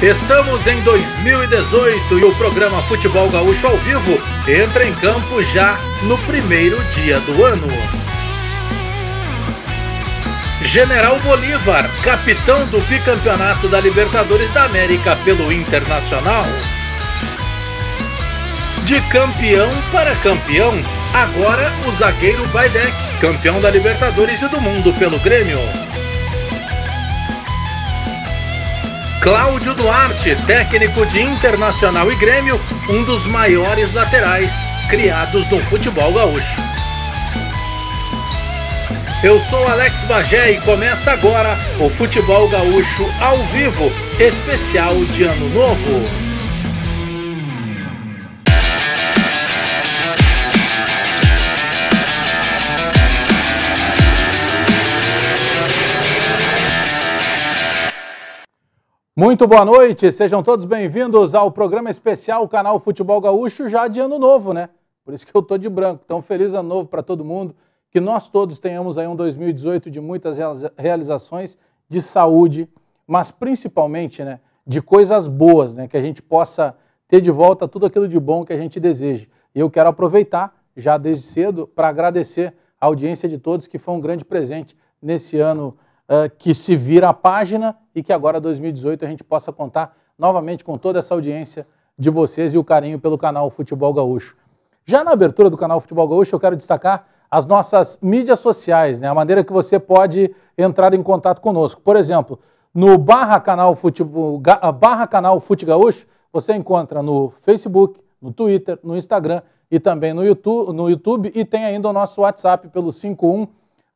Estamos em 2018 e o programa Futebol Gaúcho ao vivo entra em campo já no primeiro dia do ano. General Bolívar, capitão do bicampeonato da Libertadores da América pelo Internacional. De campeão para campeão, agora o zagueiro Baidec, campeão da Libertadores e do Mundo pelo Grêmio. Cláudio Duarte, técnico de Internacional e Grêmio, um dos maiores laterais criados no futebol gaúcho. Eu sou Alex Bagé e começa agora o Futebol Gaúcho ao vivo, especial de Ano Novo. Muito boa noite, sejam todos bem-vindos ao programa especial Canal Futebol Gaúcho já de Ano Novo, né? Por isso que eu tô de branco. Então, feliz Ano Novo para todo mundo, que nós todos tenhamos aí um 2018 de muitas realizações, de saúde, mas principalmente, né, de coisas boas, né? Que a gente possa ter de volta tudo aquilo de bom que a gente deseja. E eu quero aproveitar, já desde cedo, para agradecer a audiência de todos, que foi um grande presente nesse ano que se vira a página e que agora, 2018, a gente possa contar novamente com toda essa audiência de vocês e o carinho pelo canal Futebol Gaúcho. Já na abertura do canal Futebol Gaúcho, eu quero destacar as nossas mídias sociais, né? A maneira que você pode entrar em contato conosco. Por exemplo, no canal Fute Gaúcho, você encontra no Facebook, no Twitter, no Instagram e também no YouTube e tem ainda o nosso WhatsApp pelo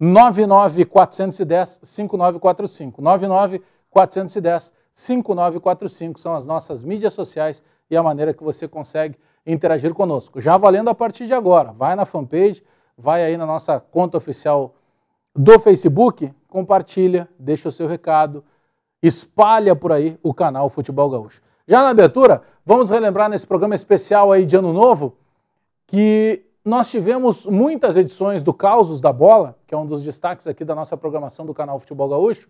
51-99-410-5945. 99-410-5945 são as nossas mídias sociais e a maneira que você consegue interagir conosco. Já valendo a partir de agora, vai na fanpage, vai aí na nossa conta oficial do Facebook, compartilha, deixa o seu recado, espalha por aí o canal Futebol Gaúcho. Já na abertura, vamos relembrar nesse programa especial aí de Ano Novo que nós tivemos muitas edições do Causos da Bola, que é um dos destaques aqui da nossa programação do canal Futebol Gaúcho,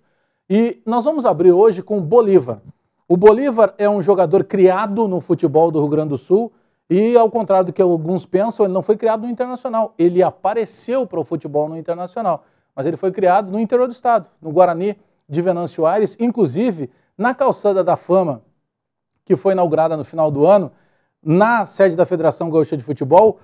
e nós vamos abrir hoje com o Bolívar. O Bolívar é um jogador criado no futebol do Rio Grande do Sul e, ao contrário do que alguns pensam, ele não foi criado no Internacional. Ele apareceu para o futebol no Internacional, mas ele foi criado no interior do estado, no Guarani de Venâncio Aires, inclusive na Calçada da Fama, que foi inaugurada no final do ano, na sede da Federação Gaúcha de Futebol.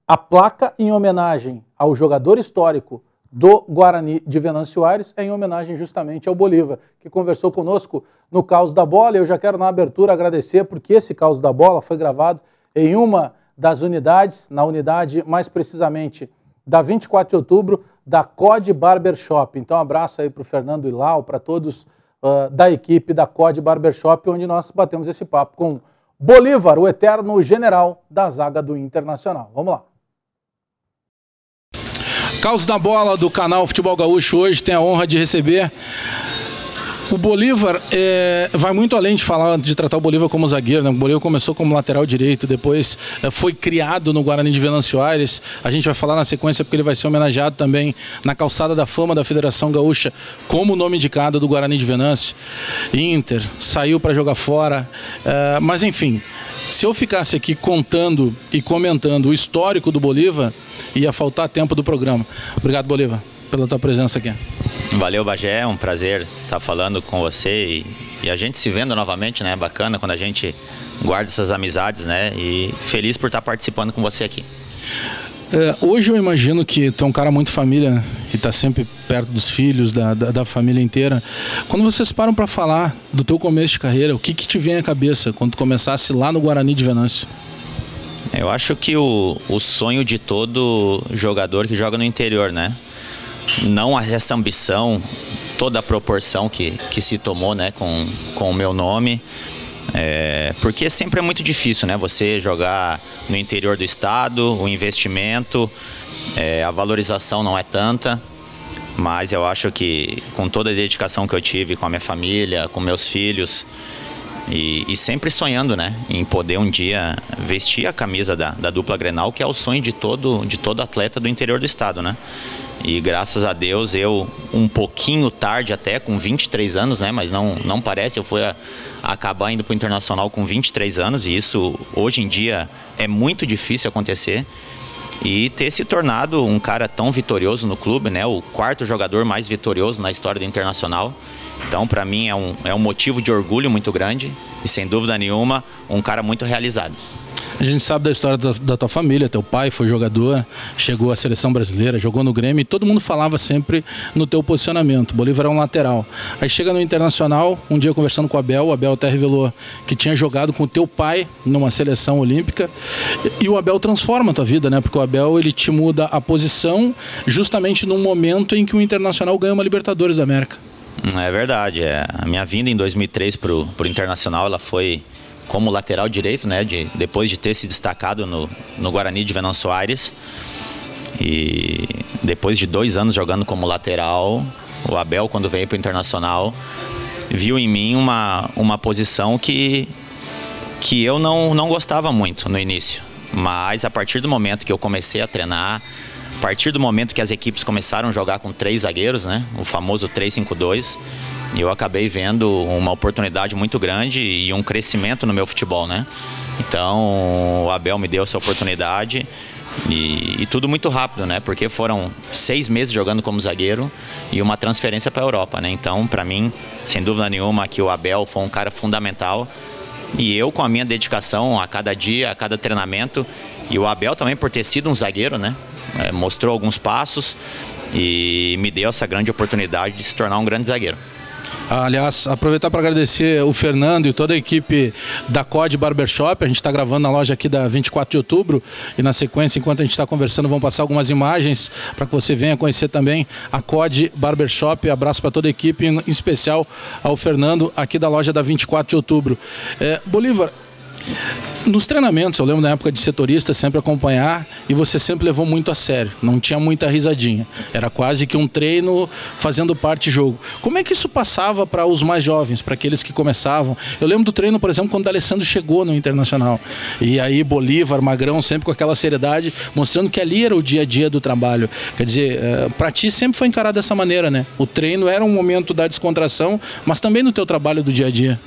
A placa em homenagem ao jogador histórico do Guarani de Venâncio Aires é em homenagem justamente ao Bolívar, que conversou conosco no Caos da Bola. Eu já quero na abertura agradecer, porque esse Caos da Bola foi gravado em uma das unidades, na unidade mais precisamente da 24 de outubro, da COD Barbershop. Então, abraço aí para o Fernando Ilau, para todos da equipe da COD Barbershop, onde nós batemos esse papo com Bolívar, o eterno general da zaga do Internacional. Vamos lá. Caos da Bola do canal Futebol Gaúcho hoje tem a honra de receber o Bolívar. Vai muito além de tratar o Bolívar como zagueiro, né? O Bolívar começou como lateral direito, depois foi criado no Guarani de Venâncio Aires. A gente vai falar na sequência porque ele vai ser homenageado também na Calçada da Fama da Federação Gaúcha como nome indicado do Guarani de Venâncio. Inter, saiu para jogar fora, mas enfim, se eu ficasse aqui contando e comentando o histórico do Bolívar, ia faltar tempo do programa. Obrigado, Bolívar, pela tua presença aqui. Valeu, Bagé, é um prazer estar falando com você e a gente se vendo novamente, né? Bacana quando a gente guarda essas amizades, né? E feliz por estar participando com você aqui. Hoje eu imagino que tu é um cara muito família, né? E está sempre perto dos filhos, da família inteira. Quando vocês param para falar do teu começo de carreira, o que te vem à cabeça quando tu começasse lá no Guarani de Venâncio? Eu acho que o sonho de todo jogador que joga no interior, né? Não essa ambição, toda a proporção que se tomou, né, com o meu nome. Porque sempre é muito difícil, né? Você jogar no interior do estado, o investimento, a valorização não é tanta. Mas eu acho que com toda a dedicação que eu tive com a minha família, com meus filhos, E sempre sonhando, né, em poder um dia vestir a camisa da dupla Grenal, que é o sonho de todo atleta do interior do estado, né? E graças a Deus eu, um pouquinho tarde até, com 23 anos, né, mas não parece, eu fui acabar indo para o Internacional com 23 anos, e isso hoje em dia é muito difícil acontecer. E ter se tornado um cara tão vitorioso no clube, né? O quarto jogador mais vitorioso na história do Internacional. Então, para mim, é um motivo de orgulho muito grande e, sem dúvida nenhuma, um cara muito realizado. A gente sabe da história da tua família, teu pai foi jogador, chegou à seleção brasileira, jogou no Grêmio, e todo mundo falava sempre no teu posicionamento. Bolívar é um lateral. Aí chega no Internacional, um dia conversando com o Abel até revelou que tinha jogado com o teu pai numa seleção olímpica, e o Abel transforma a tua vida, né? Porque o Abel, ele te muda a posição justamente num momento em que o Internacional ganha uma Libertadores da América. É verdade, a minha vinda em 2003 pro Internacional, ela foi como lateral direito, né, depois de ter se destacado no Guarani de Venâncio Aires. E depois de 2 anos jogando como lateral, o Abel, quando veio para o Internacional, viu em mim uma posição que eu não gostava muito no início. Mas a partir do momento que eu comecei a treinar, a partir do momento que as equipes começaram a jogar com 3 zagueiros, né, o famoso 3-5-2, eu acabei vendo uma oportunidade muito grande e um crescimento no meu futebol, né? Então o Abel me deu essa oportunidade e tudo muito rápido, né? Porque foram 6 meses jogando como zagueiro e uma transferência para a Europa, né? Então, para mim, sem dúvida nenhuma, que o Abel foi um cara fundamental, e eu, com a minha dedicação a cada dia, a cada treinamento, e o Abel também por ter sido um zagueiro, né? Mostrou alguns passos e me deu essa grande oportunidade de se tornar um grande zagueiro. Aliás, aproveitar para agradecer o Fernando e toda a equipe da COD Barbershop. A gente está gravando na loja aqui da 24 de outubro e, na sequência, enquanto a gente está conversando, vão passar algumas imagens para que você venha conhecer também a COD Barbershop. Abraço para toda a equipe, em especial ao Fernando aqui da loja da 24 de outubro. Bolívar, nos treinamentos, eu lembro na época de setorista sempre acompanhar, e você sempre levou muito a sério, não tinha muita risadinha, era quase que um treino fazendo parte do jogo. Como é que isso passava para os mais jovens, para aqueles que começavam? Eu lembro do treino, por exemplo, quando o D'Alessandro chegou no Internacional, e aí Bolívar, Magrão, sempre com aquela seriedade, mostrando que ali era o dia a dia do trabalho. Quer dizer, para ti sempre foi encarado dessa maneira, né? O treino era um momento da descontração, mas também no teu trabalho do dia a dia.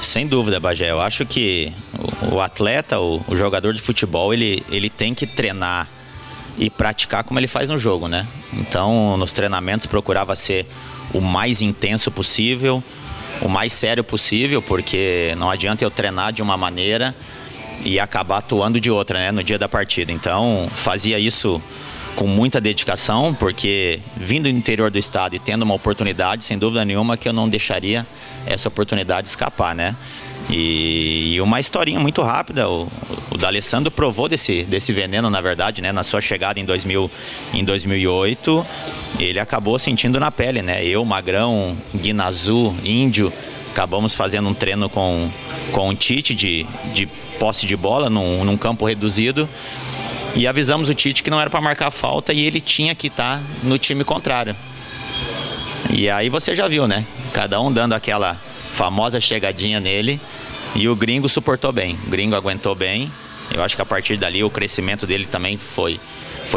Sem dúvida, Bagé. Eu acho que o atleta, o jogador de futebol, ele tem que treinar e praticar como ele faz no jogo, né? Então, nos treinamentos, procurava ser o mais intenso possível, o mais sério possível, porque não adianta eu treinar de uma maneira e acabar atuando de outra, né, no dia da partida. Então, fazia isso com muita dedicação, porque vindo do interior do estado e tendo uma oportunidade, sem dúvida nenhuma que eu não deixaria essa oportunidade escapar, né? E uma historinha muito rápida, o D'Alessandro provou desse veneno, na verdade, né? Na sua chegada em 2008, ele acabou sentindo na pele, né? Eu, Magrão, Guinazu, Índio, acabamos fazendo um treino com o Tite de posse de bola num campo reduzido, e avisamos o Tite que não era para marcar falta e ele tinha que estar no time contrário. E aí você já viu, né? Cada um dando aquela famosa chegadinha nele, e o gringo suportou bem, o gringo aguentou bem. Eu acho que a partir dali o crescimento dele também foi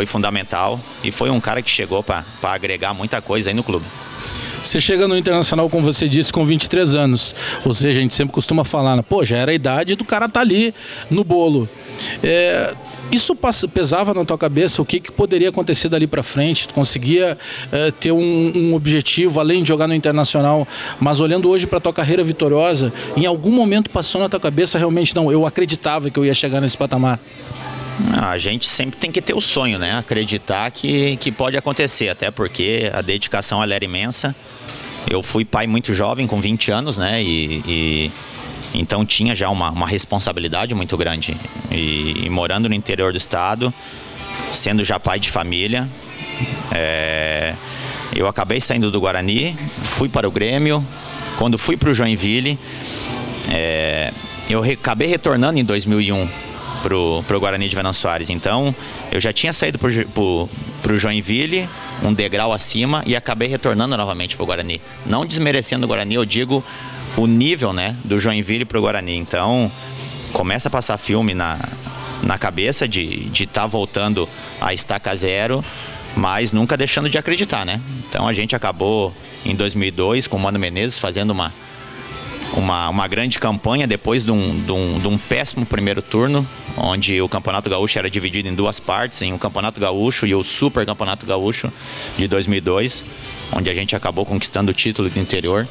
fundamental, e foi um cara que chegou para agregar muita coisa aí no clube. Você chega no Internacional, como você disse, com 23 anos. Ou seja, a gente sempre costuma falar, né? Pô, já era a idade do cara tá ali no bolo. Isso pesava na tua cabeça? O que poderia acontecer dali para frente? Tu conseguia ter um objetivo, além de jogar no Internacional, mas olhando hoje para tua carreira vitoriosa, em algum momento passou na tua cabeça realmente, não, eu acreditava que eu ia chegar nesse patamar? A gente sempre tem que ter o sonho, né? Acreditar que pode acontecer, até porque a dedicação ela era imensa. Eu fui pai muito jovem, com 20 anos, né? Então tinha já uma responsabilidade muito grande. E morando no interior do estado, sendo já pai de família, eu acabei saindo do Guarani, fui para o Grêmio. Quando fui para o Joinville, eu acabei retornando em 2001 pro Guarani de Venâncio Aires. Então eu já tinha saído pro Joinville, um degrau acima, e acabei retornando novamente pro Guarani. Não desmerecendo o Guarani, eu digo o nível, né, do Joinville para o Guarani. Então começa a passar filme na cabeça de estar voltando a estaca zero, mas nunca deixando de acreditar, né? Então a gente acabou em 2002 com o Mano Menezes fazendo uma grande campanha depois de um péssimo primeiro turno, onde o Campeonato Gaúcho era dividido em duas partes, em o Campeonato Gaúcho e o Super Campeonato Gaúcho de 2002, onde a gente acabou conquistando o título do interior.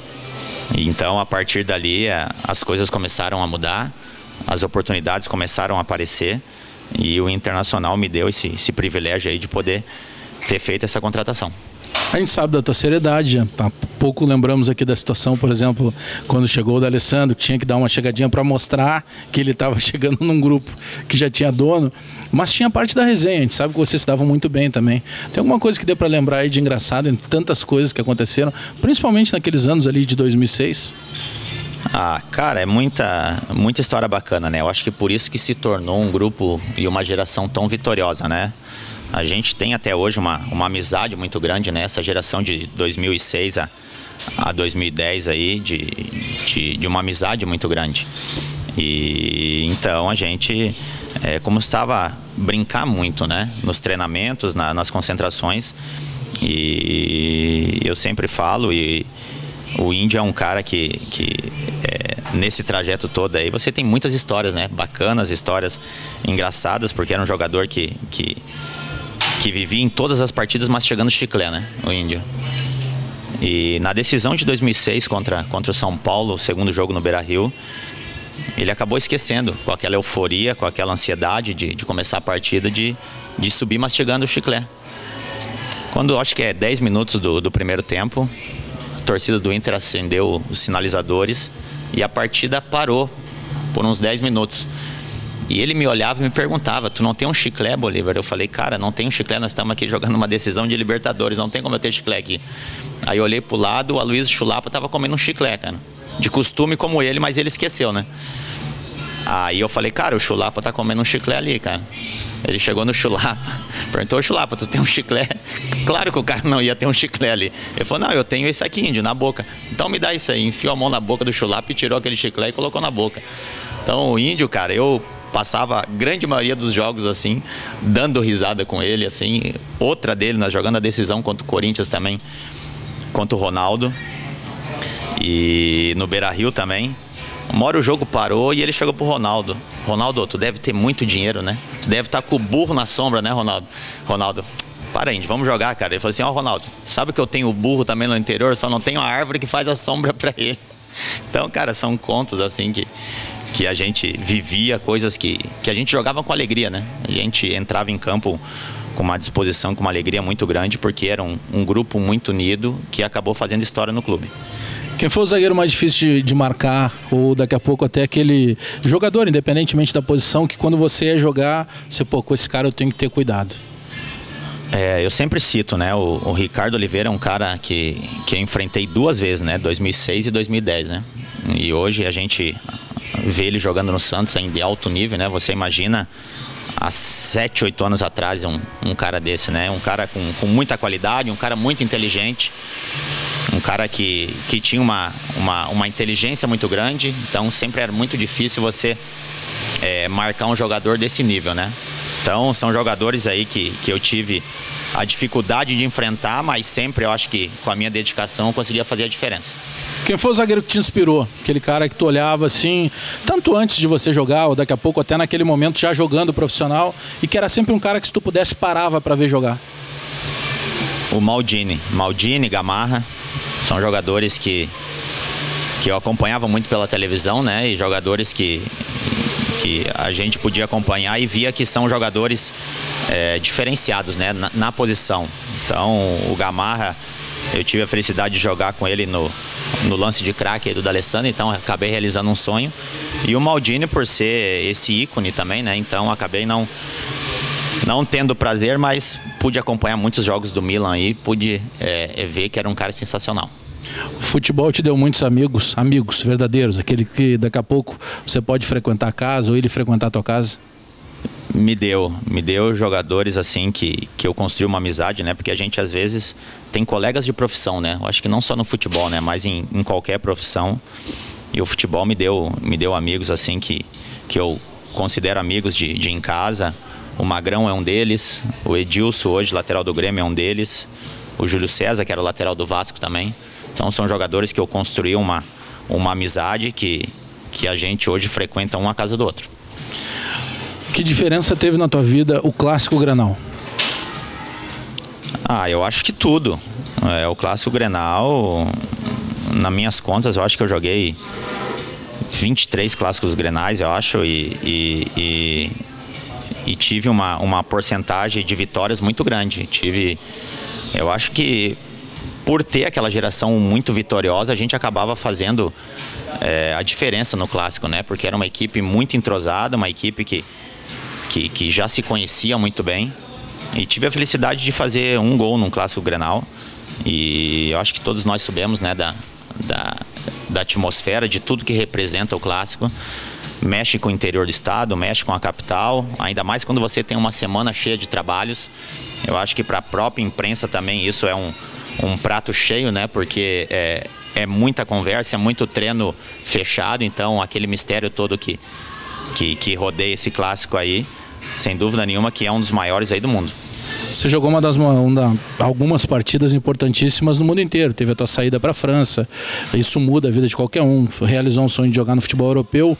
E então, a partir dali, as coisas começaram a mudar, as oportunidades começaram a aparecer, e o Internacional me deu esse privilégio aí de poder ter feito essa contratação. A gente sabe da tua seriedade, há pouco lembramos aqui da situação, por exemplo, quando chegou o D'Alessandro, que tinha que dar uma chegadinha para mostrar que ele estava chegando num grupo que já tinha dono, mas tinha parte da resenha, a gente sabe que vocês se davam muito bem também. Tem alguma coisa que dê para lembrar aí de engraçado em tantas coisas que aconteceram, principalmente naqueles anos ali de 2006? Ah, cara, é muita história bacana, né? Eu acho que por isso que se tornou um grupo e uma geração tão vitoriosa, né? A gente tem até hoje uma amizade muito grande, né? Essa geração de 2006 a 2010 aí, de uma amizade muito grande. E então a gente começava a brincar muito, né? Nos treinamentos, nas concentrações. E eu sempre falo, e o Índio é um cara que nesse trajeto todo aí, você tem muitas histórias, né? Bacanas, histórias engraçadas, porque era um jogador que vivia em todas as partidas mastigando chiclete, né? O Índio. E na decisão de 2006 contra o São Paulo, o segundo jogo no Beira-Rio, ele acabou esquecendo, com aquela euforia, com aquela ansiedade de começar a partida, de subir mastigando o chiclete. Quando acho que 10 minutos do primeiro tempo, a torcida do Inter acendeu os sinalizadores e a partida parou por uns 10 minutos. E ele me olhava e me perguntava: tu não tem um chiclete, Bolívar? Eu falei: cara, não tem um chiclete, nós estamos aqui jogando uma decisão de Libertadores, não tem como eu ter chiclete aqui. Aí eu olhei pro lado, o Aloysio Chulapa estava comendo um chiclete, cara. De costume como ele, mas ele esqueceu, né? Aí eu falei: cara, o Chulapa tá comendo um chiclete ali, cara. Ele chegou no Chulapa, perguntou: Chulapa, tu tem um chiclete? Claro que o cara não ia ter um chiclete ali. Ele falou: não, eu tenho esse aqui, Índio, na boca. Então me dá isso aí. Enfiou a mão na boca do Chulapa e tirou aquele chiclete e colocou na boca. Então o Índio, cara, eu passava a grande maioria dos jogos assim, dando risada com ele, assim. Outra dele, nós jogando a decisão contra o Corinthians também, contra o Ronaldo. E no Beira-Rio também. Uma hora o jogo parou e ele chegou pro Ronaldo: Ronaldo, tu deve ter muito dinheiro, né? Tu deve estar com o burro na sombra, né, Ronaldo? Ronaldo: para, Índio, vamos jogar, cara. Ele falou assim: ó, Ronaldo, sabe que eu tenho o burro também no interior, só não tenho a árvore que faz a sombra pra ele. Então, cara, são contos assim que a gente vivia, coisas que a gente jogava com alegria, né? A gente entrava em campo com uma disposição, com uma alegria muito grande, porque era um grupo muito unido que acabou fazendo história no clube. Quem foi o zagueiro mais difícil de marcar, ou daqui a pouco até aquele jogador, independentemente da posição, que quando você ia jogar, você, pô, com esse cara eu tenho que ter cuidado? Eu sempre cito, né? O Ricardo Oliveira é um cara que eu enfrentei duas vezes, né? 2006 e 2010, né? E hoje a gente vê ele jogando no Santos ainda de alto nível, né? Você imagina há 7, 8 anos atrás um cara desse, né? Um cara com muita qualidade, um cara muito inteligente, um cara que tinha uma inteligência muito grande. Então sempre era muito difícil você marcar um jogador desse nível, né? Então são jogadores aí que eu tive a dificuldade de enfrentar, mas sempre eu acho que com a minha dedicação eu conseguia fazer a diferença. Quem foi o zagueiro que te inspirou? Aquele cara que tu olhava assim, tanto antes de você jogar, ou daqui a pouco até naquele momento já jogando profissional, e que era sempre um cara que se tu pudesse parava para ver jogar? O Maldini, Gamarra, são jogadores que eu acompanhava muito pela televisão, né? E jogadores que a gente podia acompanhar e via que são jogadores diferenciados, né? Na posição. Então o Gamarra, eu tive a felicidade de jogar com ele no lance de craque do D'Alessandro, então acabei realizando um sonho. E o Maldini, por ser esse ícone também, né? Então acabei não tendo prazer, mas pude acompanhar muitos jogos do Milan aí, pude ver que era um cara sensacional. O futebol te deu muitos amigos verdadeiros, aquele que daqui a pouco você pode frequentar a casa ou ele frequentar a tua casa? Me deu jogadores assim que eu construí uma amizade, né? Porque a gente às vezes tem colegas de profissão, né? Eu acho que não só no futebol, né? Mas em qualquer profissão. o futebol me deu amigos assim que eu considero amigos de ir em casa. O Magrão é um deles, o Edilson hoje, lateral do Grêmio, é um deles, o Júlio César, que era o lateral do Vasco também. Então são jogadores que eu construí uma amizade que a gente hoje frequenta um a casa do outro. Que diferença teve na tua vida o Clássico Grenal? Eu acho que tudo. O Clássico Grenal, nas minhas contas, eu acho que eu joguei 23 Clássicos Grenais, eu acho, e tive uma porcentagem de vitórias muito grande. Eu acho que por ter aquela geração muito vitoriosa, a gente acabava fazendo a diferença no Clássico, né? Porque era uma equipe muito entrosada, uma equipe que já se conhecia muito bem. E tive a felicidade de fazer um gol num Clássico Grenal. E eu acho que todos nós soubemos, né, da atmosfera, de tudo que representa o Clássico. Mexe com o interior do estado, mexe com a capital, ainda mais quando você tem uma semana cheia de trabalhos. Eu acho que para a própria imprensa também isso é um prato cheio, né? Porque é muita conversa, é muito treino fechado, então aquele mistério todo que rodeia esse clássico aí, sem dúvida nenhuma que é um dos maiores aí do mundo. Você jogou algumas partidas importantíssimas no mundo inteiro. Teve a tua saída para a França. Isso muda a vida de qualquer um. Realizou um sonho de jogar no futebol europeu.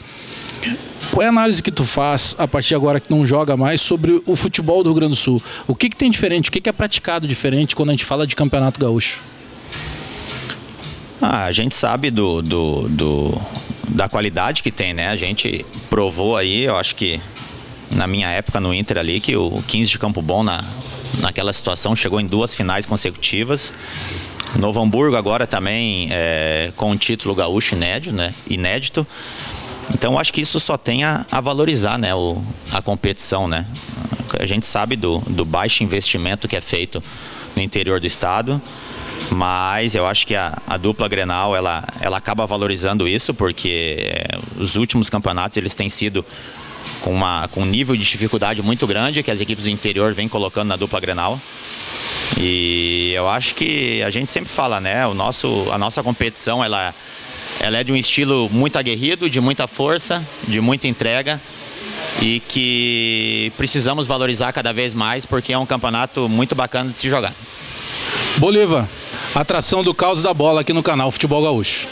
Qual é a análise que tu faz, a partir de agora que não joga mais, sobre o futebol do Rio Grande do Sul? O que tem diferente? O que é praticado diferente quando a gente fala de Campeonato Gaúcho? A gente sabe da qualidade que tem, né? A gente provou aí, eu acho que na minha época no Inter ali, que o 15 de Campo Bom naquela situação chegou em 2 finais consecutivas. Novo Hamburgo agora também com um título gaúcho inédito. Então acho que isso só tem a valorizar, né, a competição, né? A gente sabe do baixo investimento que é feito no interior do estado, mas eu acho que a dupla Grenal ela acaba valorizando isso, porque os últimos campeonatos eles têm sido com um nível de dificuldade muito grande que as equipes do interior vêm colocando na dupla Grenal. E eu acho que a gente sempre fala, né, a nossa competição ela é de um estilo muito aguerrido, de muita força, de muita entrega, e que precisamos valorizar cada vez mais, porque é um campeonato muito bacana de se jogar. Bolívar, atração do Caos da Bola aqui no canal Futebol Gaúcho.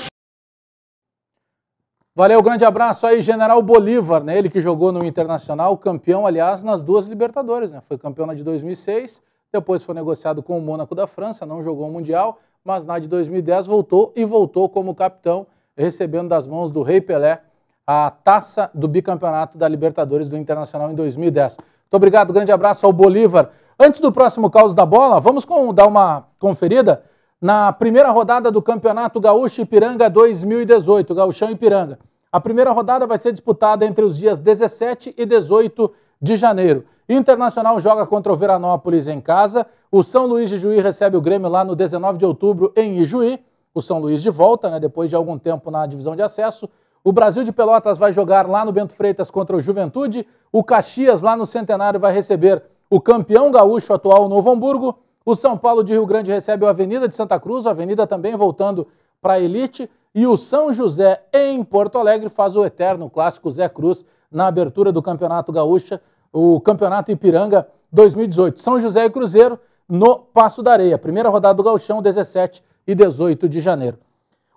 Valeu, grande abraço aí, General Bolívar, né? Ele que jogou no Internacional, campeão, aliás, nas 2 Libertadores, né? Foi campeão na de 2006, depois foi negociado com o Mônaco da França, não jogou o Mundial, mas na de 2010 voltou como capitão, recebendo das mãos do Rei Pelé a taça do bicampeonato da Libertadores do Internacional em 2010. Muito obrigado, grande abraço ao Bolívar. Antes do próximo Caos da Bola, vamos dar uma conferida na primeira rodada do Campeonato Gaúcho Ipiranga 2018, Gauchão Ipiranga. A primeira rodada vai ser disputada entre os dias 17 e 18 de janeiro. Internacional joga contra o Veranópolis em casa, o São Luís de Juí recebe o Grêmio lá no 19 de outubro em Ijuí, o São Luís de volta, né, depois de algum tempo na divisão de acesso. O Brasil de Pelotas vai jogar lá no Bento Freitas contra o Juventude, o Caxias lá no Centenário vai receber o campeão gaúcho atual Novo Hamburgo, o São Paulo de Rio Grande recebe o Avenida de Santa Cruz, a Avenida também voltando para a elite, e o São José em Porto Alegre faz o eterno clássico Zé Cruz na abertura do Campeonato Gaúcho, o Campeonato Ipiranga 2018. São José e Cruzeiro no Passo da Areia, primeira rodada do Gauchão, 17 e 18 de janeiro.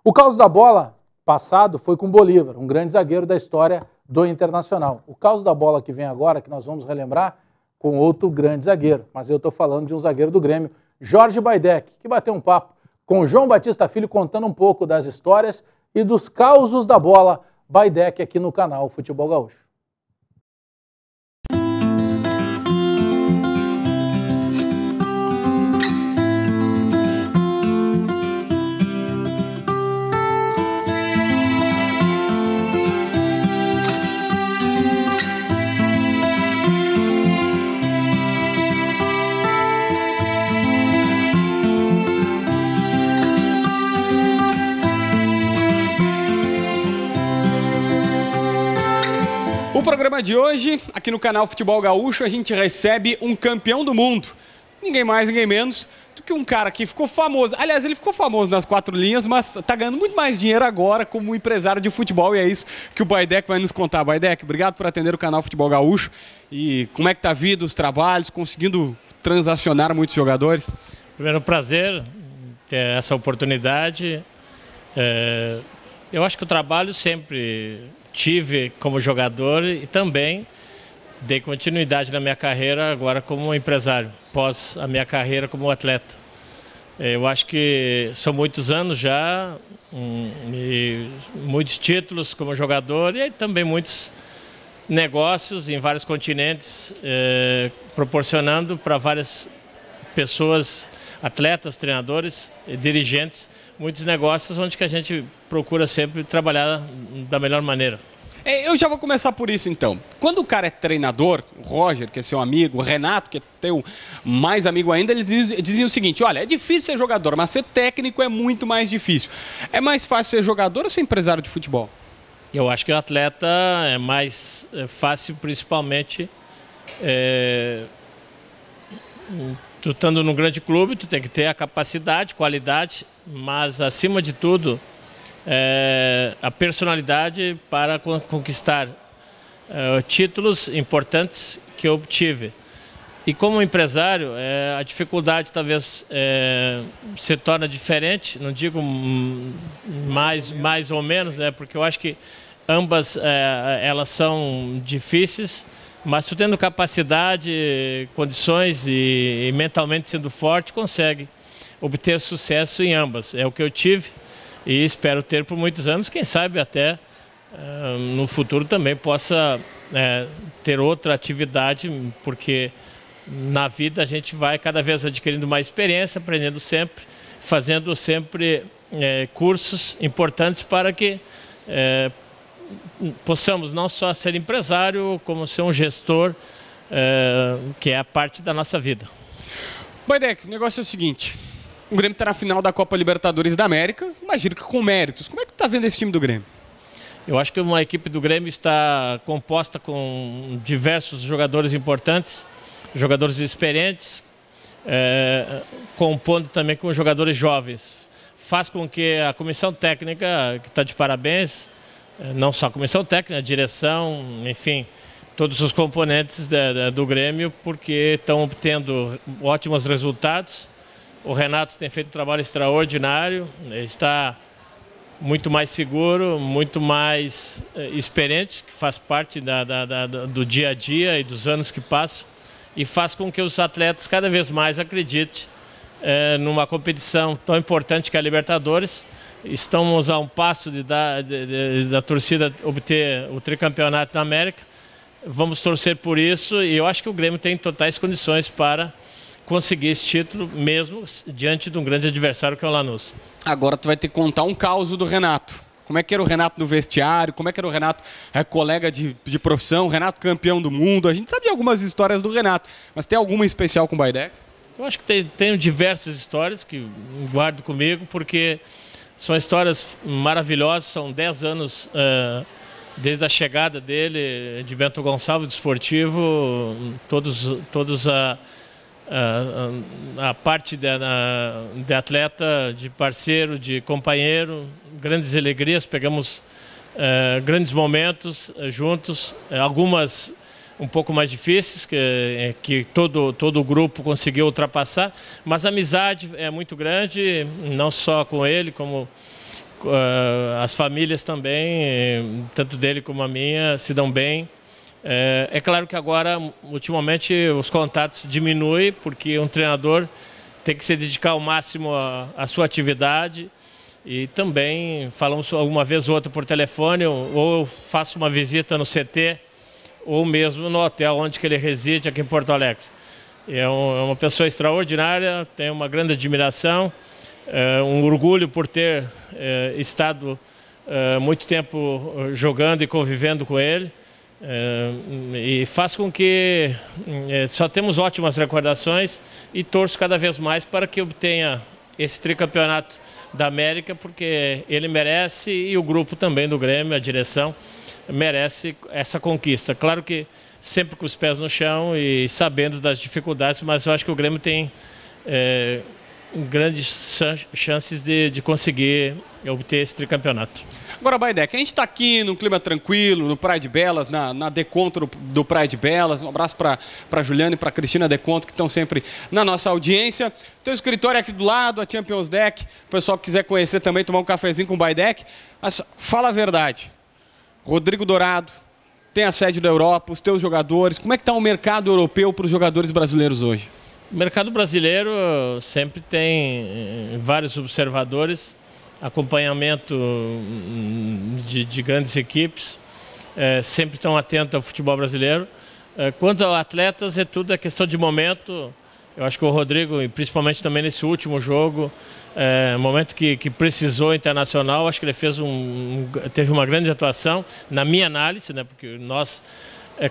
O Caos da Bola passado foi com Bolívar, um grande zagueiro da história do Internacional. O Caos da Bola que vem agora, que nós vamos relembrar, com outro grande zagueiro, mas eu estou falando de um zagueiro do Grêmio, Jorge Baidec, que bateu um papo com o João Batista Filho, contando um pouco das histórias e dos causos da bola. Baidec aqui no canal Futebol Gaúcho. No programa de hoje, aqui no canal Futebol Gaúcho, a gente recebe um campeão do mundo. Ninguém mais, ninguém menos do que um cara que ficou famoso. Aliás, ele ficou famoso nas 4 linhas, mas tá ganhando muito mais dinheiro agora como empresário de futebol, e é isso que o Baidec vai nos contar. Baidec, obrigado por atender o canal Futebol Gaúcho. E como é que tá a vida, os trabalhos, conseguindo transacionar muitos jogadores? Primeiro, prazer ter essa oportunidade. Eu acho que o trabalho sempre tive como jogador e também dei continuidade na minha carreira agora como empresário, pós a minha carreira como atleta. Eu acho que são muitos anos já, e muitos títulos como jogador e também muitos negócios em vários continentes, proporcionando para várias pessoas, atletas, treinadores, dirigentes, muitos negócios onde que a gente procura sempre trabalhar da melhor maneira. Eu já vou começar por isso, então. Quando o cara é treinador, o Roger, que é seu amigo, o Renato, que é teu mais amigo ainda, eles diziam o seguinte: olha, é difícil ser jogador, mas ser técnico é muito mais difícil. É mais fácil ser jogador ou ser empresário de futebol? Eu acho que o atleta é mais fácil, principalmente tu estando num grande clube, tu tem que ter a capacidade, qualidade, mas acima de tudo a personalidade para conquistar títulos importantes que eu obtive. E como empresário, a dificuldade talvez se torna diferente, não digo mais ou menos, né, porque eu acho que ambas elas são difíceis, mas tu tendo capacidade, condições e mentalmente sendo forte, consegue obter sucesso em ambas. É o que eu tive e espero ter por muitos anos, quem sabe até no futuro também possa ter outra atividade, porque na vida a gente vai cada vez adquirindo mais experiência, aprendendo sempre, fazendo sempre cursos importantes para que possamos não só ser empresário, como ser um gestor, que é a parte da nossa vida. Baidec, o negócio é o seguinte: o Grêmio está na final da Copa Libertadores da América, imagino que com méritos. Como é que tu tá vendo esse time do Grêmio? Eu acho que uma equipe do Grêmio está composta com diversos jogadores importantes, jogadores experientes, compondo também com jogadores jovens. Faz com que a comissão técnica, que está de parabéns, não só a comissão técnica, a direção, enfim, todos os componentes do Grêmio, porque estão obtendo ótimos resultados. O Renato tem feito um trabalho extraordinário, está muito mais seguro, muito mais experiente, que faz parte do dia a dia e dos anos que passam, e faz com que os atletas cada vez mais acreditem numa competição tão importante que é a Libertadores. Estamos a um passo da torcida obter o tricampeonato da América. Vamos torcer por isso e eu acho que o Grêmio tem totais condições para conseguir esse título, mesmo diante de um grande adversário que é o Lanús. Agora tu vai ter que contar um caos do Renato. Como é que era o Renato no vestiário? Como é que era o Renato, colega de profissão, Renato campeão do mundo? A gente sabe de algumas histórias do Renato, mas tem alguma especial com o Baidec? Eu acho que tenho diversas histórias que guardo comigo, porque são histórias maravilhosas, são 10 anos desde a chegada dele, de Bento Gonçalves, do esportivo, todos a parte de atleta, de parceiro, de companheiro, grandes alegrias, pegamos grandes momentos juntos, algumas um pouco mais difíceis, que todo o grupo conseguiu ultrapassar, mas a amizade é muito grande, não só com ele, como as famílias também, tanto dele como a minha, se dão bem. É claro que agora, ultimamente, os contatos diminuem, porque um treinador tem que se dedicar ao máximo à sua atividade, e também falamos alguma vez ou outra por telefone, ou faço uma visita no CT, ou mesmo no hotel onde que ele reside, aqui em Porto Alegre. É uma pessoa extraordinária, tenho uma grande admiração, um orgulho por ter estado muito tempo jogando e convivendo com ele. E faz com que só temos ótimas recordações e torço cada vez mais para que obtenha esse tricampeonato da América, porque ele merece e o grupo também do Grêmio, a direção, merece essa conquista. Claro que sempre com os pés no chão e sabendo das dificuldades, mas eu acho que o Grêmio tem grandes chances de conseguir obter esse tricampeonato. Agora, Baidec, a gente está aqui num clima tranquilo, no Praia de Belas, na Deconto do Praia de Belas. Um abraço para a Juliana e para a Cristina Deconto, que estão sempre na nossa audiência. Tem o escritório aqui do lado, a Champions Deck. O pessoal que quiser conhecer também, tomar um cafezinho com o Baidec. Mas fala a verdade. Rodrigo Dourado tem a sede da Europa, os teus jogadores. Como é que está o mercado europeu para os jogadores brasileiros hoje? O mercado brasileiro sempre tem vários observadores, acompanhamento de grandes equipes, sempre estão atentos ao futebol brasileiro. Quanto a atletas, é questão de momento. Eu acho que o Rodrigo, e principalmente também nesse último jogo, momento que precisou internacional, acho que ele teve uma grande atuação, na minha análise, né, porque nós,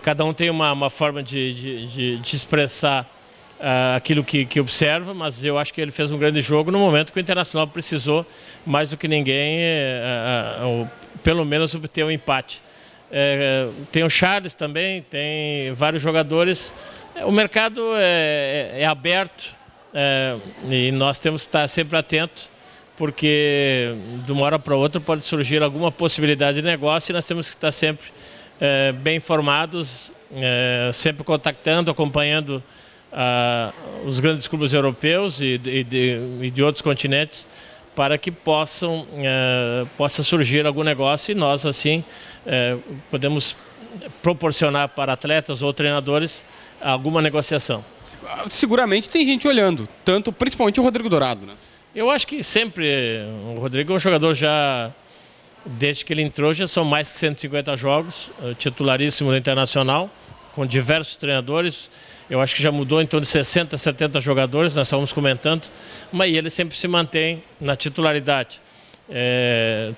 cada um tem uma forma de expressar aquilo que observa, mas eu acho que ele fez um grande jogo no momento que o Internacional precisou, mais do que ninguém, pelo menos obter um empate. Tem o Charles também, tem vários jogadores. O mercado é aberto e nós temos que estar sempre atentos, porque de uma hora para outra pode surgir alguma possibilidade de negócio e nós temos que estar sempre bem informados, sempre contactando, acompanhando os grandes clubes europeus e de outros continentes, para que possa surgir algum negócio e nós, assim, podemos proporcionar para atletas ou treinadores alguma negociação. Seguramente tem gente olhando, principalmente o Rodrigo Dourado, né? Eu acho que sempre o Rodrigo é um jogador desde que ele entrou, já são mais que 150 jogos, titularíssimo do Internacional, com diversos treinadores. Eu acho que já mudou em torno de 60, 70 jogadores, nós estávamos comentando, mas ele sempre se mantém na titularidade.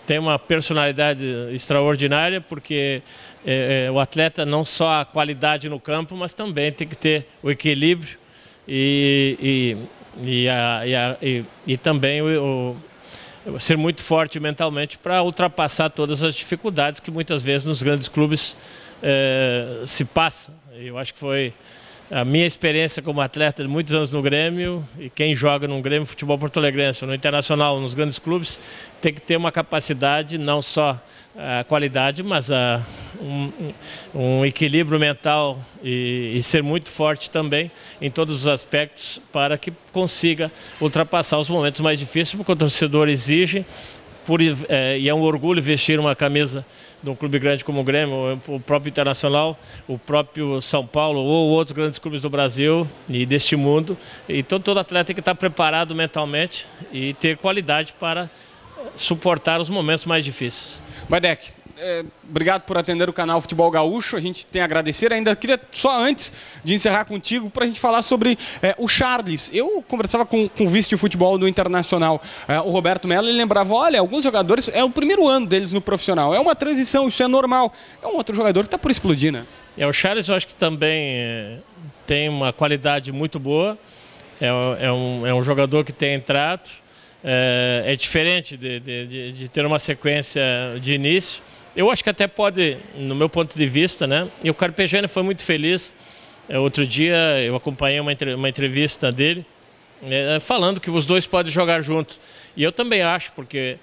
Tem uma personalidade extraordinária, porque o atleta não só a qualidade no campo, mas também tem que ter o equilíbrio e também ser muito forte mentalmente para ultrapassar todas as dificuldades que muitas vezes nos grandes clubes se passam. Eu acho que foi a minha experiência como atleta de muitos anos no Grêmio, e quem joga no Grêmio Futebol Porto Alegrense, no Internacional, nos grandes clubes, tem que ter uma capacidade, não só a qualidade, mas um equilíbrio mental e ser muito forte também em todos os aspectos, para que consiga ultrapassar os momentos mais difíceis, porque o torcedor exige, e é um orgulho vestir uma camisa de um clube grande como o Grêmio, o próprio Internacional, o próprio São Paulo ou outros grandes clubes do Brasil e deste mundo. Então todo atleta tem que estar preparado mentalmente e ter qualidade para suportar os momentos mais difíceis. Baidec, obrigado por atender o canal Futebol Gaúcho. A gente tem a agradecer. Ainda queria, só antes de encerrar contigo, para a gente falar sobre o Charles. Eu conversava com o vice de futebol do Internacional, o Roberto Mello, e lembrava, olha, alguns jogadores, é o primeiro ano deles no profissional, é uma transição, isso é normal. É um outro jogador que está por explodir, né? O Charles, eu acho que também tem uma qualidade muito boa, é um jogador que tem entrado, é diferente de ter uma sequência de início. Eu acho que até pode, no meu ponto de vista, né? E o Carpegiani foi muito feliz. Outro dia eu acompanhei uma entrevista dele, falando que os dois podem jogar juntos. E eu também acho, porque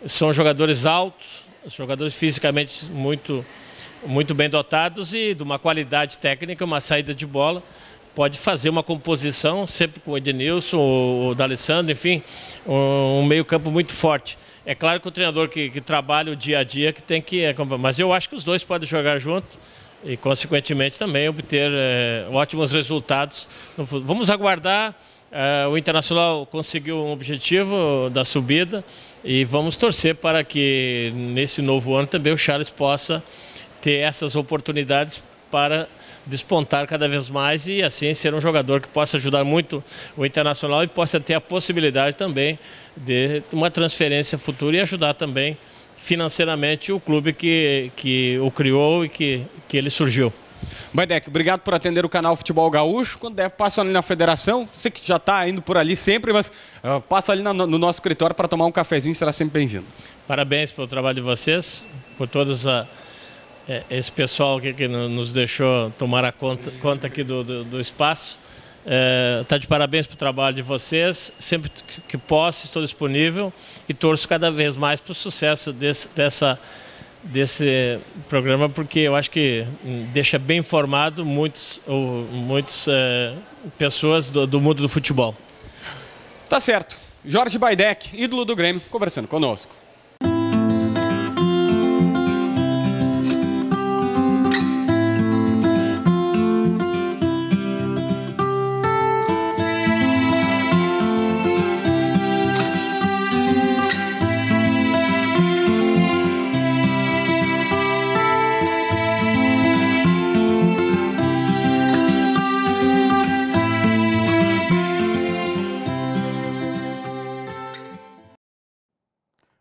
são jogadores altos, jogadores fisicamente muito bem dotados e de uma qualidade técnica, uma saída de bola. Pode fazer uma composição, sempre com o Edenilson, o D'Alessandro, enfim, um meio-campo muito forte. É claro que o treinador que trabalha o dia a dia que tem que... Mas eu acho que os dois podem jogar junto e, consequentemente, também obter ótimos resultados. Vamos aguardar. O Internacional conseguiu um objetivo da subida e vamos torcer para que, nesse novo ano, também o Charles possa ter essas oportunidades para despontar cada vez mais e assim ser um jogador que possa ajudar muito o Internacional e possa ter a possibilidade também de uma transferência futura e ajudar também financeiramente o clube que o criou e que ele surgiu. Baidec, obrigado por atender o canal Futebol Gaúcho. Quando der, passa ali na federação. Sei que já está indo por ali sempre, mas passa ali no nosso escritório para tomar um cafezinho, será sempre bem-vindo. Parabéns pelo trabalho de vocês, por todos esse pessoal que nos deixou tomar a conta aqui do espaço. Tá de parabéns para o trabalho de vocês. Sempre que posso, estou disponível e torço cada vez mais para o sucesso desse programa, porque eu acho que deixa bem informado muitas pessoas do mundo do futebol. Tá certo. Jorge Baidec, ídolo do Grêmio, conversando conosco.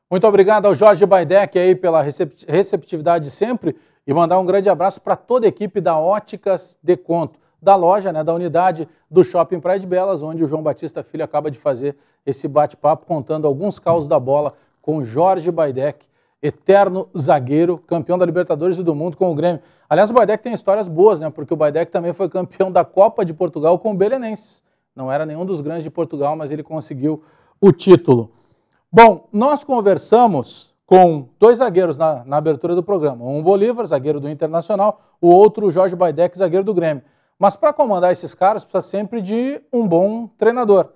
Muito obrigado ao Jorge Baidec aí pela receptividade de sempre e mandar um grande abraço para toda a equipe da Óticas Deconto, da loja, né, da unidade do Shopping Praia de Belas, onde o João Batista Filho acaba de fazer esse bate-papo contando alguns causos da bola com o Jorge Baidec, eterno zagueiro, campeão da Libertadores e do Mundo com o Grêmio. Aliás, o Baidec tem histórias boas, né, porque o Baidec também foi campeão da Copa de Portugal com o Belenenses. Não era nenhum dos grandes de Portugal, mas ele conseguiu o título. Bom, nós conversamos com dois zagueiros na abertura do programa. Um Bolívar, zagueiro do Internacional, o outro Jorge Baidec, zagueiro do Grêmio. Mas para comandar esses caras precisa sempre de um bom treinador.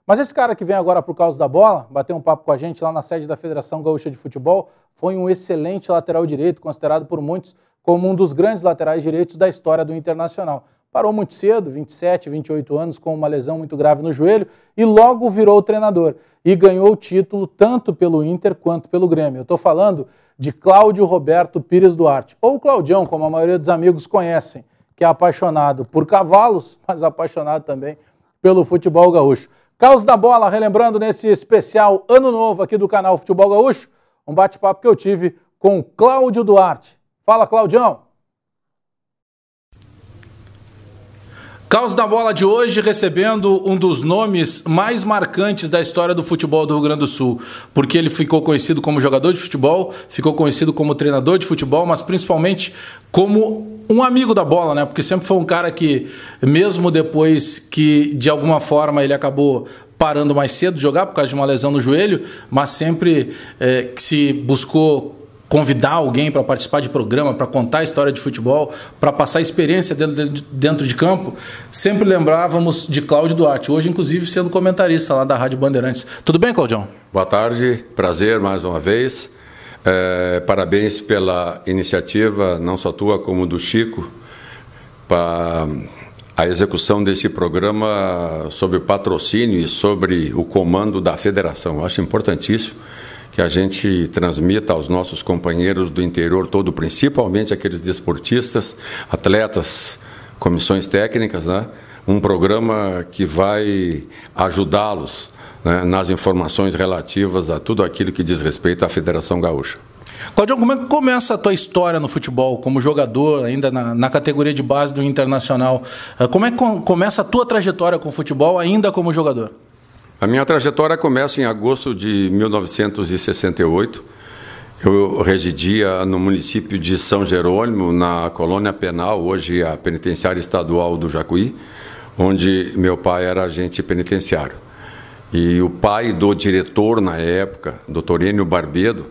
Mas esse cara que vem agora por causa da bola, bater um papo com a gente lá na sede da Federação Gaúcha de Futebol, foi um excelente lateral direito, considerado por muitos como um dos grandes laterais direitos da história do Internacional. Parou muito cedo, 27, 28 anos, com uma lesão muito grave no joelho, e logo virou treinador. E ganhou o título tanto pelo Inter quanto pelo Grêmio. Eu estou falando de Cláudio Roberto Pires Duarte, ou Claudião, como a maioria dos amigos conhecem, que é apaixonado por cavalos, mas apaixonado também pelo futebol gaúcho. Caos da Bola, relembrando nesse especial Ano Novo aqui do canal Futebol Gaúcho, um bate-papo que eu tive com Cláudio Duarte. Fala, Claudião! Caos da Bola de hoje recebendo um dos nomes mais marcantes da história do futebol do Rio Grande do Sul, porque ele ficou conhecido como jogador de futebol, ficou conhecido como treinador de futebol, mas principalmente como um amigo da bola, né? Porque sempre foi um cara que, mesmo depois que de alguma forma ele acabou parando mais cedo de jogar por causa de uma lesão no joelho, mas sempre que se buscou convidar alguém para participar de programa, para contar a história de futebol, para passar experiência dentro de campo, sempre lembrávamos de Cláudio Duarte, hoje inclusive sendo comentarista lá da Rádio Bandeirantes. Tudo bem, Claudião? Boa tarde, prazer mais uma vez. Parabéns pela iniciativa, não só tua como do Chico, para a execução desse programa sobre patrocínio e sobre o comando da federação. Eu acho importantíssimo que a gente transmita aos nossos companheiros do interior todo, principalmente aqueles desportistas, atletas, comissões técnicas, né? Um programa que vai ajudá-los, né, nas informações relativas a tudo aquilo que diz respeito à Federação Gaúcha. Claudio, como é que começa a tua história no futebol, como jogador, ainda na categoria de base do Internacional? Como é que começa a tua trajetória com o futebol, ainda como jogador? A minha trajetória começa em agosto de 1968. Eu residia no município de São Jerônimo, na colônia penal, hoje a penitenciária estadual do Jacuí, onde meu pai era agente penitenciário. E o pai do diretor na época, Dr. Enio Barbedo,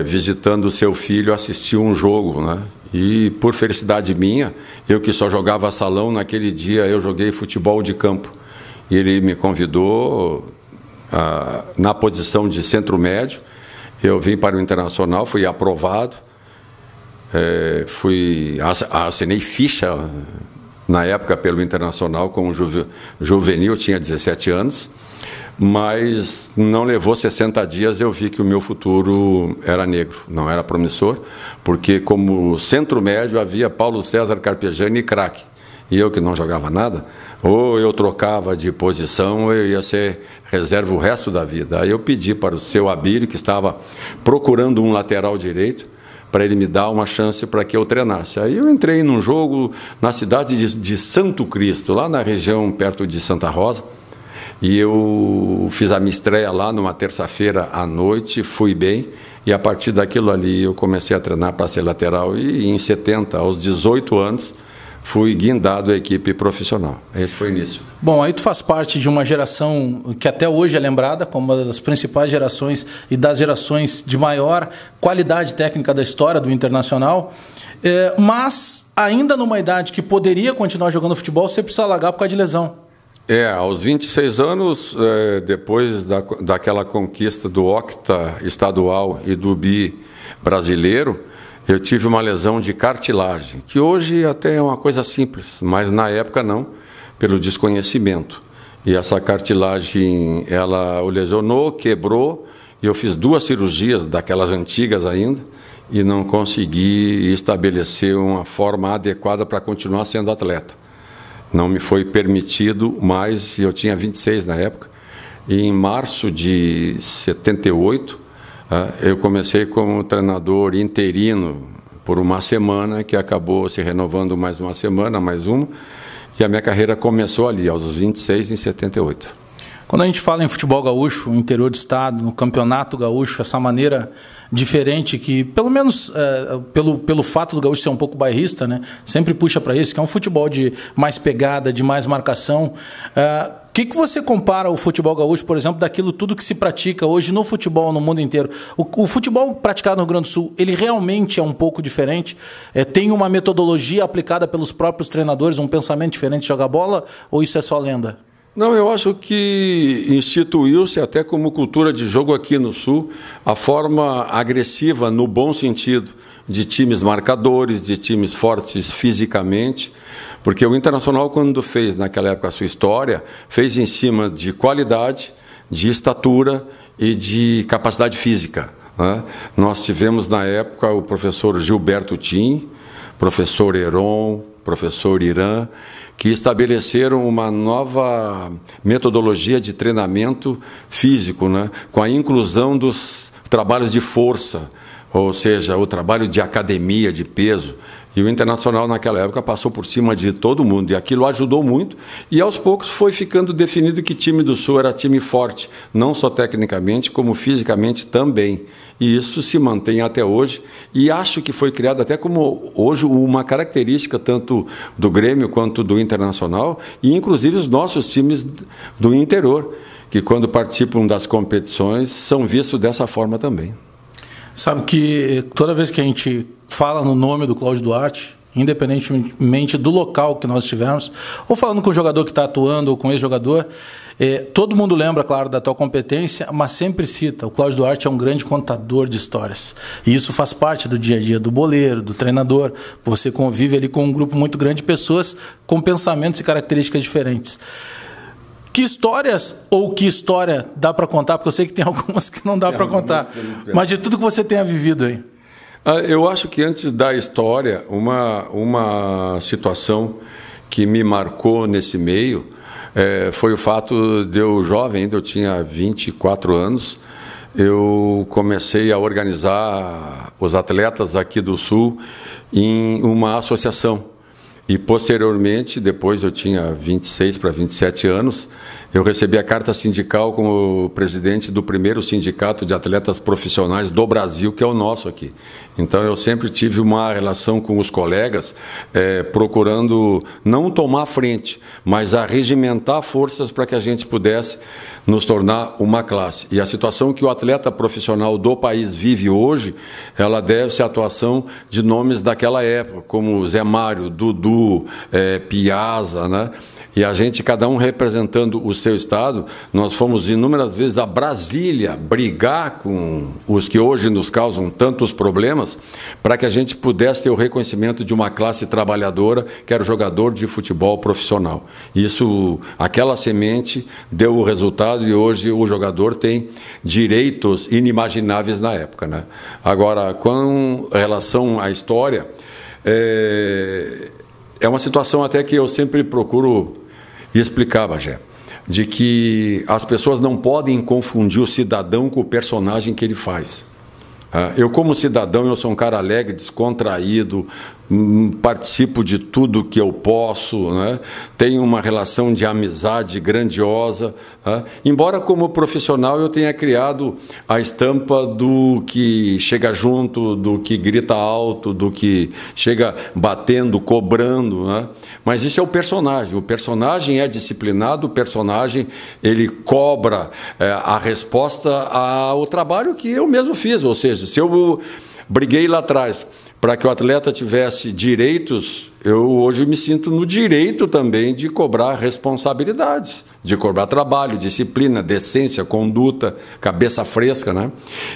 visitando seu filho, assistiu um jogo, né? E por felicidade minha, eu que só jogava salão, naquele dia eu joguei futebol de campo. E ele me convidou na posição de centro médio. Eu vim para o Internacional, fui aprovado, assinei ficha na época pelo Internacional como juvenil, tinha 17 anos, mas não levou 60 dias, eu vi que o meu futuro era negro, não era promissor, porque como centro médio havia Paulo César Carpegiani e craque, e eu que não jogava nada, ou eu trocava de posição, ou eu ia ser reserva o resto da vida. Aí eu pedi para o seu Abílio, que estava procurando um lateral direito, para ele me dar uma chance para que eu treinasse. Aí eu entrei num jogo na cidade de Santo Cristo, lá na região perto de Santa Rosa, e eu fiz a minha estreia lá numa terça-feira à noite, fui bem, e a partir daquilo ali eu comecei a treinar para ser lateral, e em 70, aos 18 anos, fui guindado à equipe profissional. Esse foi o início. Bom, aí tu faz parte de uma geração que até hoje é lembrada como uma das principais gerações e das gerações de maior qualidade técnica da história do Internacional, mas ainda numa idade que poderia continuar jogando futebol, você precisa largar por causa de lesão. Aos 26 anos, depois daquela conquista do octa estadual e do bi brasileiro, eu tive uma lesão de cartilagem, que hoje até é uma coisa simples, mas na época não, pelo desconhecimento. E essa cartilagem, ela o lesionou, quebrou, e eu fiz 2 cirurgias, daquelas antigas ainda, e não consegui estabelecer uma forma adequada para continuar sendo atleta. Não me foi permitido mais, eu tinha 26 na época, e em março de 78, eu comecei como treinador interino por uma semana, que acabou se renovando mais uma semana, mais uma, e a minha carreira começou ali, aos 26, em 78. Quando a gente fala em futebol gaúcho, no interior do estado, no campeonato gaúcho, essa maneira diferente que, pelo menos pelo fato do gaúcho ser um pouco bairrista, né, sempre puxa para isso, que é um futebol de mais pegada, de mais marcação. O que você compara o futebol gaúcho, por exemplo, daquilo tudo que se pratica hoje no futebol no mundo inteiro? O futebol praticado no Rio Grande do Sul, ele realmente é um pouco diferente? Tem uma metodologia aplicada pelos próprios treinadores, um pensamento diferente de jogar bola, ou isso é só lenda? Não, eu acho que instituiu-se até como cultura de jogo aqui no Sul a forma agressiva, no bom sentido, de times marcadores, de times fortes fisicamente, porque o Internacional, quando fez naquela época a sua história, fez em cima de qualidade, de estatura e de capacidade física, né? Nós tivemos na época o professor Gilberto Tim, professor Heron, professor Irã, que estabeleceram uma nova metodologia de treinamento físico, né? Com a inclusão dos trabalhos de força, ou seja, o trabalho de academia, de peso. E o Internacional naquela época passou por cima de todo mundo, e aquilo ajudou muito, e aos poucos foi ficando definido que time do Sul era time forte, não só tecnicamente, como fisicamente também. E isso se mantém até hoje, e acho que foi criado até como hoje uma característica tanto do Grêmio quanto do Internacional, e inclusive os nossos times do interior, que quando participam das competições são vistos dessa forma também. Sabe que toda vez que a gente fala no nome do Cláudio Duarte, independentemente do local que nós estivermos, ou falando com o jogador que está atuando ou com ex-jogador, todo mundo lembra, claro, da tua competência, mas sempre cita, o Cláudio Duarte é um grande contador de histórias. E isso faz parte do dia a dia do boleiro, do treinador. Você convive ali com um grupo muito grande de pessoas com pensamentos e características diferentes. Que histórias ou que história dá para contar? Porque eu sei que tem algumas que não dá para contar. Mas de tudo que você tenha vivido aí. Eu acho que antes da história, uma situação que me marcou nesse meio foi o fato de eu jovem, ainda eu tinha 24 anos, eu comecei a organizar os atletas aqui do Sul em uma associação. E posteriormente, depois eu tinha 26 para 27 anos, eu recebi a carta sindical como presidente do primeiro sindicato de atletas profissionais do Brasil, que é o nosso aqui. Então eu sempre tive uma relação com os colegas, procurando não tomar frente, mas arregimentar forças para que a gente pudesse nos tornar uma classe. E a situação que o atleta profissional do país vive hoje, ela deve-se à atuação de nomes daquela época, como Zé Mário, Dudu, Piazza, né? E a gente, cada um representando o seu estado, nós fomos inúmeras vezes a Brasília brigar com os que hoje nos causam tantos problemas, para que a gente pudesse ter o reconhecimento de uma classe trabalhadora, que era o jogador de futebol profissional. Isso, aquela semente deu o resultado, e hoje o jogador tem direitos inimagináveis na época, né? Agora, com relação à história, é uma situação até que eu sempre procuro explicar, Bagé, de que as pessoas não podem confundir o cidadão com o personagem que ele faz. Eu, como cidadão, eu sou um cara alegre, descontraído, participo de tudo que eu posso, né? Tenho uma relação de amizade grandiosa, né? Embora como profissional eu tenha criado a estampa do que chega junto, do que grita alto, do que chega batendo, cobrando, né? Mas isso é o personagem é disciplinado, o personagem ele cobra a resposta ao trabalho que eu mesmo fiz, ou seja, se eu briguei lá atrás para que o atleta tivesse direitos, eu hoje me sinto no direito também de cobrar responsabilidades, de cobrar trabalho, disciplina, decência, conduta, cabeça fresca, né?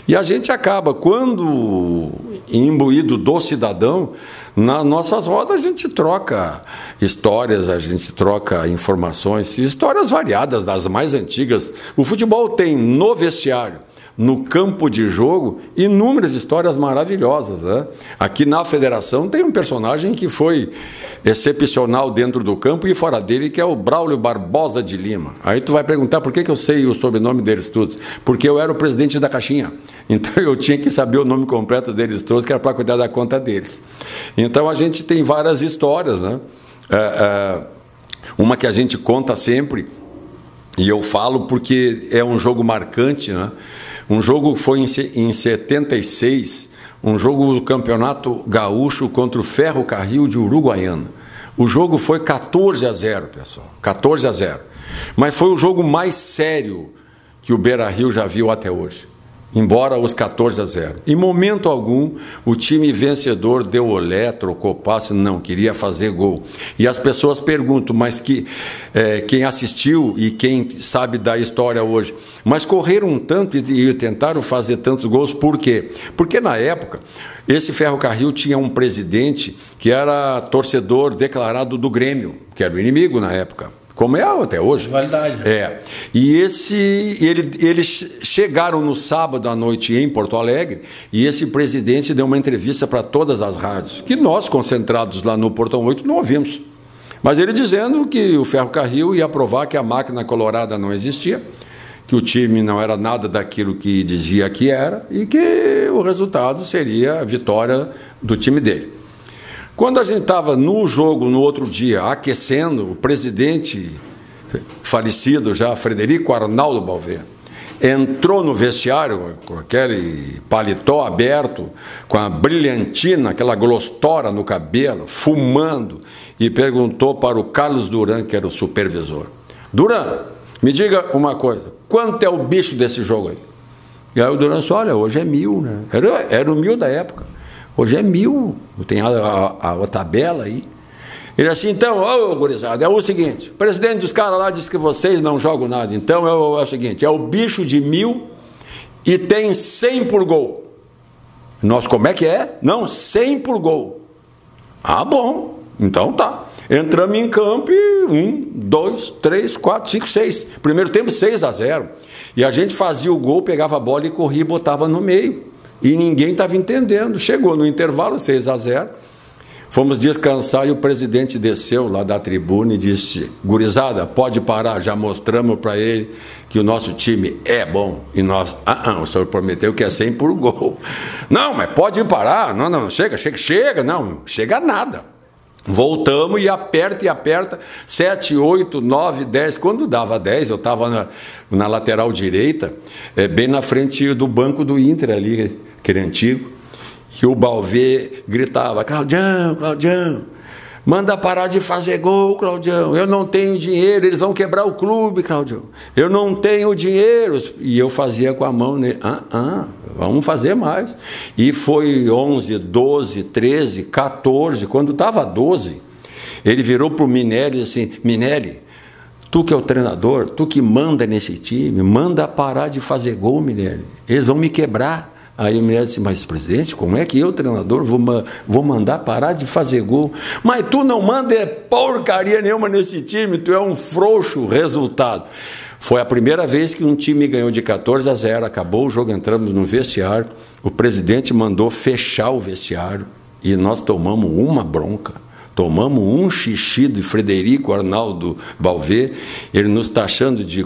E a gente acaba, quando imbuído do cidadão, nas nossas rodas a gente troca histórias, a gente troca informações, histórias variadas, das mais antigas. O futebol tem no vestiário, no campo de jogo, inúmeras histórias maravilhosas, né? Aqui na federação tem um personagem que foi excepcional dentro do campo e fora dele, que é o Braulio Barbosa de Lima. Aí tu vai perguntar por que eu sei o sobrenome deles todos. Porque eu era o presidente da caixinha, então eu tinha que saber o nome completo deles todos, que era para cuidar da conta deles. Então a gente tem várias histórias, né? Uma que a gente conta sempre, e eu falo porque é um jogo marcante, né? Um jogo foi em 76, um jogo do Campeonato Gaúcho contra o Ferro Carril de Uruguaiana. O jogo foi 14-0, pessoal, 14-0. Mas foi o jogo mais sério que o Beira-Rio já viu até hoje, embora os 14-0. Em momento algum, o time vencedor deu olé, trocou passe, não, queria fazer gol. E as pessoas perguntam, mas quem assistiu e quem sabe da história hoje, mas correram tanto e tentaram fazer tantos gols, por quê? Porque na época, esse Ferro Carril tinha um presidente que era torcedor declarado do Grêmio, que era o inimigo na época. Como é até hoje. Rivalidade. E eles chegaram no sábado à noite em Porto Alegre e esse presidente deu uma entrevista para todas as rádios, que nós, concentrados lá no Portão 8, não ouvimos. Mas ele dizendo que o Ferro Carril ia provar que a máquina colorada não existia, que o time não era nada daquilo que dizia que era e que o resultado seria a vitória do time dele. Quando a gente estava no jogo, no outro dia, aquecendo, o presidente falecido já, Frederico Arnaldo Balvê, entrou no vestiário com aquele paletó aberto, com a brilhantina, aquela glostora no cabelo, fumando, e perguntou para o Carlos Duran, que era o supervisor: Duran, me diga uma coisa, quanto é o bicho desse jogo aí? E aí o Duran disse: olha, hoje é 1000, né? Era o 1000 da época. Hoje é 1000, tem a tabela aí. Ele assim, então, ô gurizada, é o seguinte, o presidente dos caras lá disse que vocês não jogam nada, então é o seguinte, é o bicho de 1000 e tem 100 por gol. Nós, como é que é? Não, 100 por gol. Ah, bom, então tá. Entramos em campo e 1, 2, 3, 4, 5, 6. Primeiro tempo 6-0. E a gente fazia o gol, pegava a bola e corria e botava no meio. E ninguém estava entendendo. Chegou no intervalo, 6-0. Fomos descansar e o presidente desceu lá da tribuna e disse: gurizada, pode parar, já mostramos para ele que o nosso time é bom. E nós, o senhor prometeu que é 100 por gol. Não, mas pode parar. Não, chega, não, chega nada. Voltamos e aperta, 7, 8, 9, 10, quando dava 10, eu estava na lateral direita, bem na frente do banco do Inter ali, aquele antigo, e o Balvê gritava: Claudião, manda parar de fazer gol, Claudião, eu não tenho dinheiro, eles vão quebrar o clube, Claudião, eu não tenho dinheiro, e eu fazia com a mão, né? Vamos fazer mais. E foi 11, 12, 13, 14, quando estava 12, ele virou para o Minelli e disse assim: Minelli, tu que é o treinador, tu que manda nesse time, manda parar de fazer gol, Minelli, eles vão me quebrar. Aí o Minelli disse: mas presidente, como é que eu, treinador, vou mandar parar de fazer gol? Mas tu não manda porcaria nenhuma nesse time, tu é um frouxo. Resultado: foi a primeira vez que um time ganhou de 14-0, acabou o jogo, entramos no vestiário, o presidente mandou fechar o vestiário e nós tomamos uma bronca, tomamos um xixi de Frederico Arnaldo Balvê, ele nos taxando de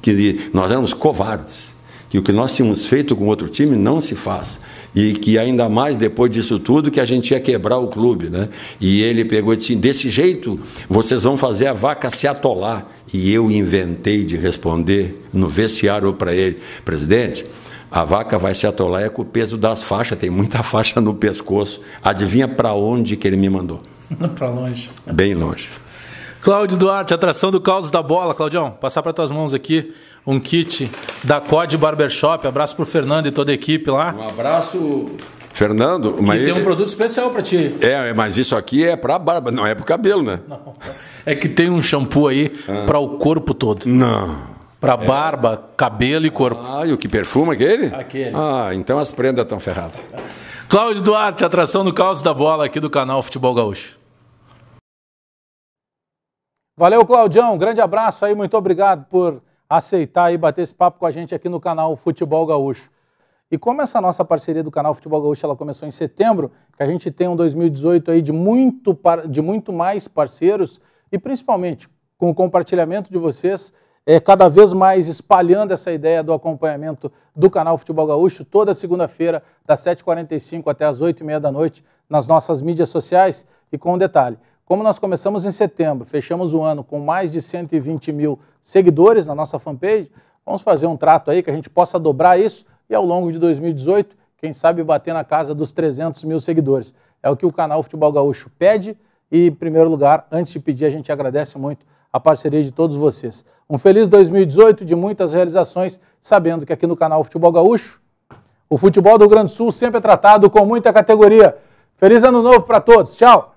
que nós éramos covardes, que o que nós tínhamos feito com outro time não se faz. E que ainda mais depois disso tudo que a gente ia quebrar o clube, né? E ele pegou e disse, desse jeito vocês vão fazer a vaca se atolar. E eu inventei de responder no vestiário para ele, presidente, a vaca vai se atolar é com o peso das faixas, tem muita faixa no pescoço. Adivinha para onde que ele me mandou? Para longe. Bem longe. Cláudio Duarte, atração do Caos da Bola. Claudião, passar para tuas mãos aqui um kit da COD Barbershop. Abraço pro Fernando e toda a equipe lá. Um abraço, Fernando. Mas tem um produto especial para ti. Mas isso aqui é para barba, não é para o cabelo, né? Não. É que tem um shampoo aí para o corpo todo. Não. Para barba, cabelo e corpo. E o que perfuma aquele? Aquele. Então as prendas estão ferradas. Cláudio Duarte, atração do Caos da Bola aqui do canal Futebol Gaúcho. Valeu, Claudião. Grande abraço aí, muito obrigado por aceitar e bater esse papo com a gente aqui no canal Futebol Gaúcho. E como essa nossa parceria do canal Futebol Gaúcho ela começou em setembro, que a gente tem um 2018 aí de muito mais parceiros e principalmente com o compartilhamento de vocês, cada vez mais espalhando essa ideia do acompanhamento do canal Futebol Gaúcho toda segunda-feira, das 7h45 até as 8h30 da noite, nas nossas mídias sociais. E com um detalhe, como nós começamos em setembro, fechamos o ano com mais de 120 mil seguidores na nossa fanpage, vamos fazer um trato aí que a gente possa dobrar isso e ao longo de 2018, quem sabe bater na casa dos 300 mil seguidores. É o que o canal Futebol Gaúcho pede e, em primeiro lugar, antes de pedir, a gente agradece muito a parceria de todos vocês. Um feliz 2018 de muitas realizações, sabendo que aqui no canal Futebol Gaúcho, o futebol do Rio Grande do Sul sempre é tratado com muita categoria. Feliz ano novo para todos. Tchau!